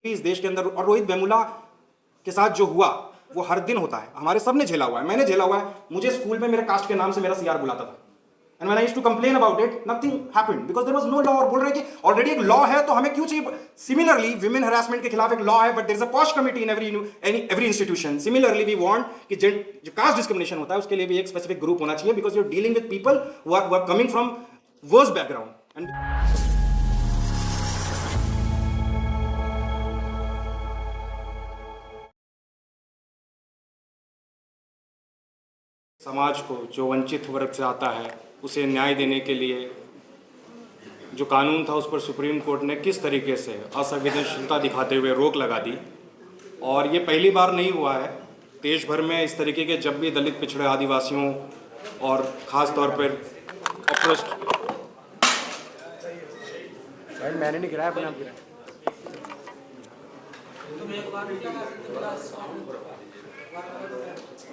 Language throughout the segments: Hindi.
इस देश के अंदर, और रोहित वेमुला के साथ जो हुआ वो हर दिन होता है, हमारे सब ने झेला हुआ है, मैंने झेला हुआ है। मुझे स्कूल में मेरे कास्ट के नाम से मेरा सीआर बुलाता था, and when I used to complain about it, nothing happened because there was no law. और बोल रहे हैं कि ऑलरेडी एक लॉ है तो हमें क्यों चाहिए। सिमिलरली विमेन हरासमेंट के खिलाफ एक लॉ है, but there is a POSH committee in every institution. Similarly we want कि जो कास्ट डिस्क्रिमिनेशन होता है उसके लिए भी एक स्पेसिफिक ग्रुप होना चाहिए, because you are dealing with people who are coming from worse background. And समाज को जो वंचित वर्ग से आता है उसे न्याय देने के लिए जो कानून था उस पर सुप्रीम कोर्ट ने किस तरीके से असंवेदनशीलता दिखाते हुए रोक लगा दी। और ये पहली बार नहीं हुआ है देश भर में इस तरीके के, जब भी दलित पिछड़े आदिवासियों और ख़ास तौर पर ऑप्रेस्ड, मैंने नहीं गिराया, अपने आप गिराया।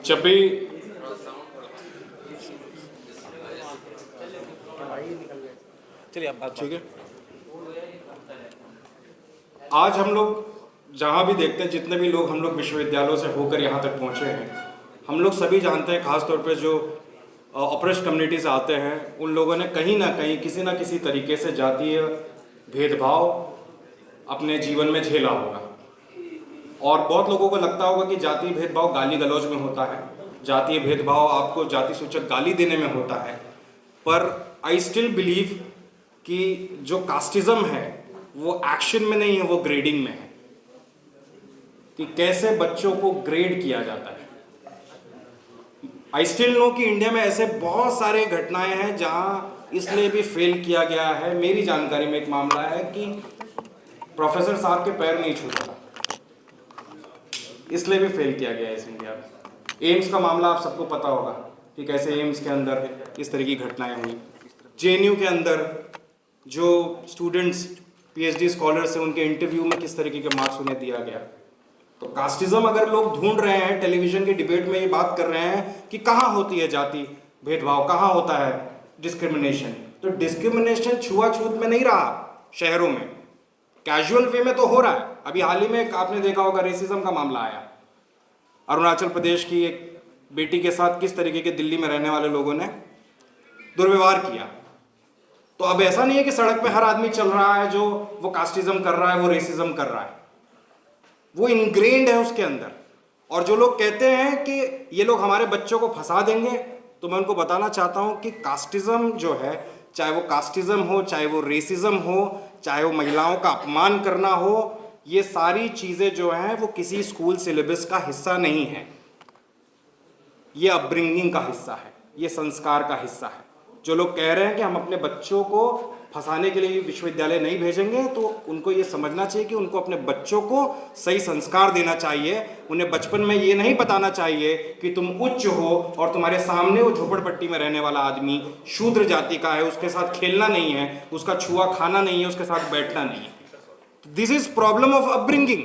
जब भी चलिए आप बात, ठीक है। आज हम लोग जहाँ भी देखते हैं, जितने भी लोग हम लोग विश्वविद्यालयों से होकर यहाँ तक पहुँचे हैं, हम लोग सभी जानते हैं, खासतौर पे जो ऑप्रेस्ड कम्युनिटी से आते हैं, उन लोगों ने कहीं ना कहीं किसी ना किसी तरीके से जातीय भेदभाव अपने जीवन में झेला होगा। और बहुत लोगों को लगता होगा कि जातीय भेदभाव गाली गलौज में होता है, जातीय भेदभाव आपको जाति सूचक गाली देने में होता है, पर आई स्टिल बिलीव कि जो कास्टिज्म है वो एक्शन में नहीं है, वो ग्रेडिंग में है, कि कैसे बच्चों को ग्रेड किया जाता है। आई स्टिल नो कि इंडिया में ऐसे बहुत सारे घटनाएं हैं जहां इसलिए भी फेल किया गया है। मेरी जानकारी में एक मामला है कि प्रोफेसर साहब के पैर नहीं छूता था, इसलिए भी फेल किया गया है इस इंडिया में। एम्स का मामला आप सबको पता होगा कि कैसे एम्स के अंदर इस तरह की घटनाएं हुई। जेएनयू के अंदर जो स्टूडेंट्स पीएचडी स्कॉलर्स हैं उनके इंटरव्यू में किस तरीके के मार्क्स उन्हें दिया गया। तो कास्टिज्म अगर लोग ढूंढ रहे हैं, टेलीविजन के डिबेट में ये बात कर रहे हैं कि कहाँ होती है जाति भेदभाव, कहाँ होता है डिस्क्रिमिनेशन, तो डिस्क्रिमिनेशन छुआछूत में नहीं रहा शहरों में, कैजुअल वे में तो हो रहा है। अभी हाल ही में आपने देखा होगा रेसिज्म का मामला आया, अरुणाचल प्रदेश की एक बेटी के साथ किस तरीके के दिल्ली में रहने वाले लोगों ने दुर्व्यवहार किया। तो अब ऐसा नहीं है कि सड़क पे हर आदमी चल रहा है जो वो कास्टिज्म कर रहा है, वो रेसिज्म कर रहा है, वो इनग्रेन्ड है उसके अंदर। और जो लोग कहते हैं कि ये लोग हमारे बच्चों को फंसा देंगे, तो मैं उनको बताना चाहता हूं कि कास्टिज्म जो है, चाहे वो कास्टिज्म हो, चाहे वो रेसिज्म हो, चाहे वो महिलाओं का अपमान करना हो, ये सारी चीज़ें जो हैं वो किसी स्कूल सिलेबस का हिस्सा नहीं है। ये अपब्रिंगिंग का हिस्सा है, ये संस्कार का हिस्सा है। जो लोग कह रहे हैं कि हम अपने बच्चों को फंसाने के लिए विश्वविद्यालय नहीं भेजेंगे, तो उनको ये समझना चाहिए कि उनको अपने बच्चों को सही संस्कार देना चाहिए। उन्हें बचपन में ये नहीं बताना चाहिए कि तुम उच्च हो और तुम्हारे सामने वो झोपड़पट्टी में रहने वाला आदमी शूद्र जाति का है, उसके साथ खेलना नहीं है, उसका छुआ खाना नहीं है, उसके साथ बैठना नहीं है। This is problem of upbringing.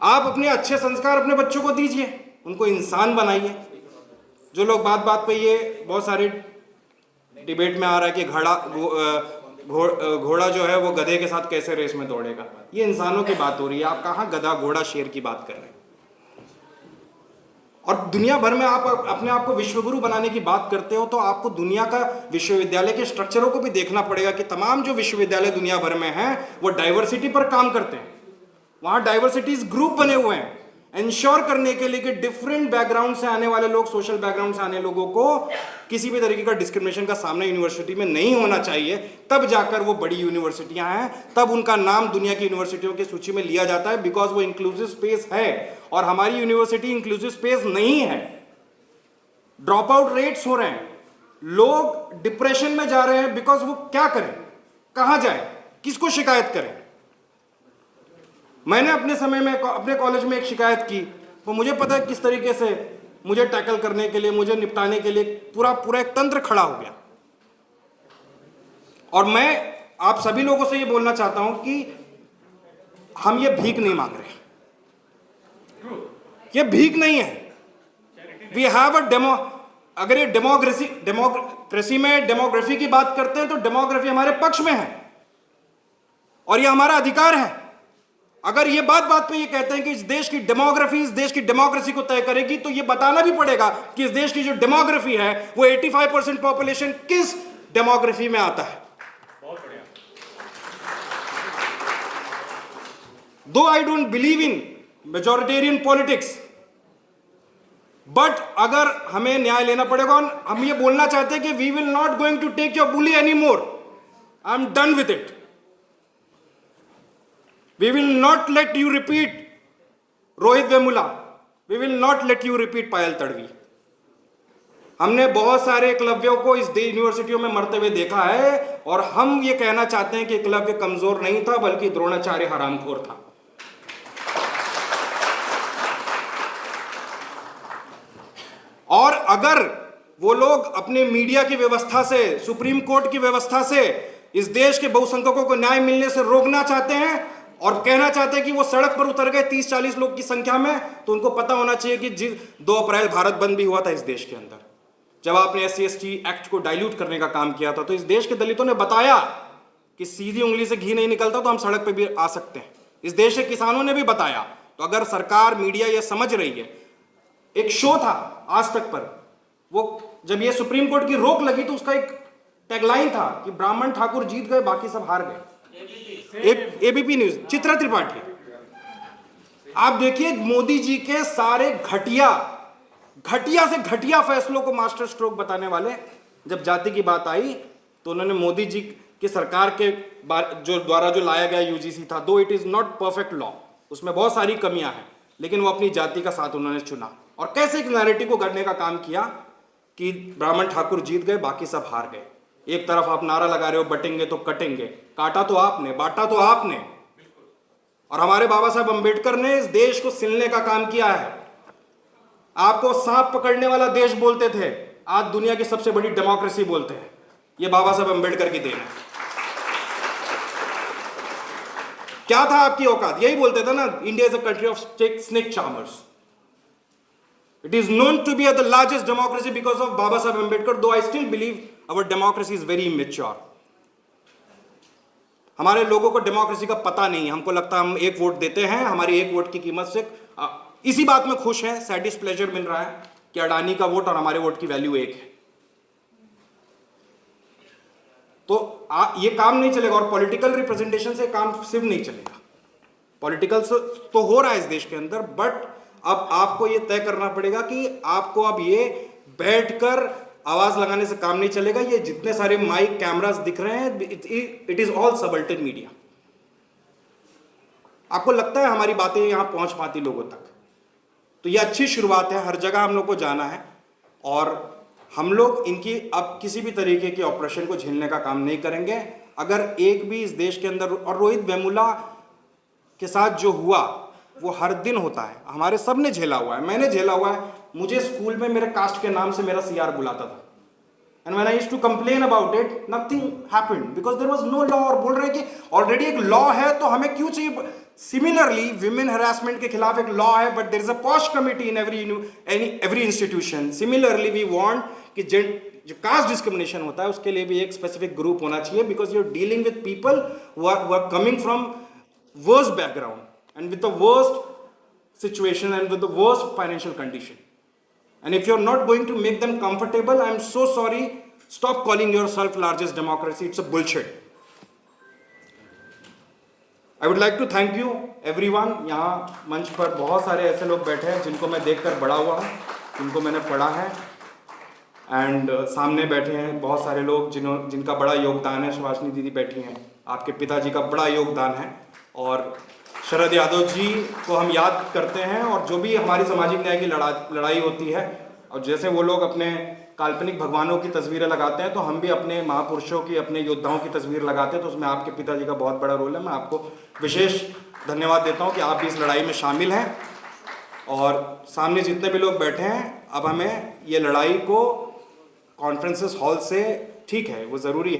आप अपने अच्छे संस्कार अपने बच्चों को दीजिए, उनको इंसान बनाइए। जो लोग बात बात पे ये बहुत सारे डिबेट में आ रहा है कि घोड़ा जो है वो गधे के साथ कैसे रेस में दौड़ेगा, ये इंसानों की बात हो रही है। आप कहाँ गधा घोड़ा शेर की बात कर रहे हैं। और दुनिया भर में आप अपने आप को विश्वगुरु बनाने की बात करते हो, तो आपको दुनिया का विश्वविद्यालय के स्ट्रक्चरों को भी देखना पड़ेगा कि तमाम जो विश्वविद्यालय दुनिया भर में हैं वो डाइवर्सिटी पर काम करते हैं। वहाँ डाइवर्सिटीज ग्रुप बने हुए हैं इंश्योर करने के लिए कि डिफरेंट बैकग्राउंड से आने वाले लोग, सोशल बैकग्राउंड से आने लोगों को किसी भी तरीके का डिस्क्रिमिनेशन का सामना यूनिवर्सिटी में नहीं होना चाहिए। तब जाकर वो बड़ी यूनिवर्सिटियां हैं, तब उनका नाम दुनिया की यूनिवर्सिटियों की सूची में लिया जाता है, बिकॉज वो इंक्लूसिव स्पेस है। और हमारी यूनिवर्सिटी इंक्लूसिव स्पेस नहीं है। ड्रॉप आउट रेट्स हो रहे हैं, लोग डिप्रेशन में जा रहे हैं, बिकॉज वो क्या करें, कहां जाए, किसको शिकायत करें। मैंने अपने समय में अपने कॉलेज में एक शिकायत की, तो मुझे पता है किस तरीके से मुझे टैकल करने के लिए, मुझे निपटाने के लिए पूरा एक तंत्र खड़ा हो गया। और मैं आप सभी लोगों से ये बोलना चाहता हूं कि हम ये भीख नहीं मांग रहे, ये भीख नहीं है। वी हैव अ अगर ये डेमोक्रेसी में डेमोग्राफी की बात करते हैं तो डेमोग्राफी हमारे पक्ष में है। और ये हमारा अधिकार है। अगर ये बात बात पे ये कहते हैं कि इस देश की डेमोग्राफी इस देश की डेमोक्रेसी को तय करेगी, तो ये बताना भी पड़ेगा कि इस देश की जो डेमोग्राफी है वो 85% पॉपुलेशन किस डेमोग्राफी में आता है। बहुत बढ़िया। दो I don't believe in majoritarian politics, but अगर हमें न्याय लेना पड़ेगा, हम ये बोलना चाहते हैं कि we will not going to take your bully any more, I am done with it. We will not let you repeat Rohit Vemula, we will not let you repeat Payal Tadvi. हमने बहुत सारे एकलव्यों को इस यूनिवर्सिटियों में मरते हुए देखा है, और हम ये कहना चाहते हैं कि एकलव्य कमजोर नहीं था, बल्कि द्रोणाचार्य हरामखोर था। और अगर वो लोग अपने मीडिया की व्यवस्था से, सुप्रीम कोर्ट की व्यवस्था से इस देश के बहुसंख्यकों को न्याय मिलने से रोकना चाहते हैं और कहना चाहते हैं कि वो सड़क पर उतर गए 30-40 लोग की संख्या में, तो उनको पता होना चाहिए कि 2 अप्रैल भारत बंद भी हुआ था इस देश के अंदर। जब आपने SC/ST एक्ट को डाइल्यूट करने का काम किया था, तो इस देश के दलितों ने बताया कि सीधी उंगली से घी नहीं निकलता, तो हम सड़क पर भी आ सकते हैं। इस देश के किसानों ने भी बताया। तो अगर सरकार, मीडिया ये समझ रही है, एक शो था आज तक पर, वो जब ये सुप्रीम कोर्ट की रोक लगी तो उसका एक टैगलाइन था कि ब्राह्मण ठाकुर जीत गए, बाकी सब हार गए। ABP news, Chitra Tripathi. आप देखिए मोदी जी के सारे घटिया से घटिया फैसलों को मास्टर स्ट्रोक बताने वाले, जब जाति की बात आई तो उन्होंने मोदी जी की सरकार के द्वारा जो लाया गया UGC था, दो it is not perfect law, उसमें बहुत सारी कमियां हैं, लेकिन वो अपनी जाति का साथ उन्होंने चुना और कैसे एक नैरेटिव को गढ़ने का काम किया कि ब्राह्मण ठाकुर जीत गए, बाकी सब हार गए। एक तरफ आप नारा लगा रहे हो बटेंगे तो कटेंगे, काटा तो आपने, बांटा तो आपने। और हमारे बाबा साहब अंबेडकर ने इस देश को सिलने का काम किया है। आपको सांप पकड़ने वाला देश बोलते थे, आज दुनिया की सबसे बड़ी डेमोक्रेसी बोलते हैं। यह बाबा साहब अंबेडकर की देन है। क्या था आपकी औकात? यही बोलते थे ना, India is a country of snake charmers. It is known to be the largest democracy because of Baba Saheb Ambedkar, though I still believe our democracy is very immature. हमारे लोगों को डेमोक्रेसी का पता नहीं है। हमको लगता है हम एक वोट देते हैं, हमारी एक वोट की कीमत से इसी बात में खुश हैं, सैटिस प्लेजर मिल रहा है कि अडानी का वोट और हमारे वोट की वैल्यू एक है। तो ये काम नहीं चलेगा, और पॉलिटिकल रिप्रेजेंटेशन से काम सिर्फ नहीं चलेगा। पॉलिटिकल तो हो रहा है इस देश के अंदर, बट अब आपको ये तय करना पड़ेगा कि आपको अब ये बैठकर आवाज लगाने से काम नहीं चलेगा। ये जितने सारे माइक कैमरास दिख रहे हैं, इट इज ऑल सबल्टेड मीडिया। आपको लगता है हमारी बातें यहां पहुंच पाती लोगों तक? तो ये अच्छी शुरुआत है, हर जगह हम लोग को जाना है, और हम लोग इनकी अब किसी भी तरीके के ऑपरेशन को झेलने का काम नहीं करेंगे। अगर एक भी इस देश के अंदर, और रोहित वेमुला के साथ जो हुआ वो हर दिन होता है, हमारे सब ने झेला हुआ है, मैंने झेला हुआ है। मुझे स्कूल में मेरे कास्ट के नाम से मेरा CR बुलाता था, and when I used to complain about it, nothing happened because there was no law. और बोल रहे हैं कि ऑलरेडी एक लॉ है तो हमें क्यों चाहिए? सिमिलरली विमेन हरासमेंट के खिलाफ एक लॉ है, but there is a POSH committee in every institution. Similarly we want कि जो कास्ट डिस्क्रिमिनेशन होता है उसके लिए भी एक स्पेसिफिक ग्रुप होना चाहिए, because you are dealing with people who are coming from worst background and with the worst situation and with the worst financial condition. And if you're not going to make them comfortable, I'm so sorry, stop calling yourself largest democracy. It's a bullshit. I would like to thank you everyone. यहाँ मंच पर बहुत सारे ऐसे लोग बैठे हैं जिनको मैं देखकर बड़ा हुआ हूँ, जिनको मैंने पढ़ा है, एंड सामने बैठे हैं बहुत सारे लोग जिनका बड़ा योगदान है। सुभाषिनी दीदी बैठी हैं, आपके पिताजी का बड़ा योगदान है, और शरद यादव जी को हम याद करते हैं। और जो भी हमारी सामाजिक न्याय की लड़ाई होती है, और जैसे वो लोग अपने काल्पनिक भगवानों की तस्वीरें लगाते हैं, तो हम भी अपने महापुरुषों की, अपने योद्धाओं की तस्वीर लगाते हैं। तो उसमें आपके पिताजी का बहुत बड़ा रोल है। मैं आपको विशेष धन्यवाद देता हूं कि आप भी इस लड़ाई में शामिल हैं। और सामने जितने भी लोग बैठे हैं, अब हमें ये लड़ाई को कॉन्फ्रेंसेस हॉल से, ठीक है वो ज़रूरी है,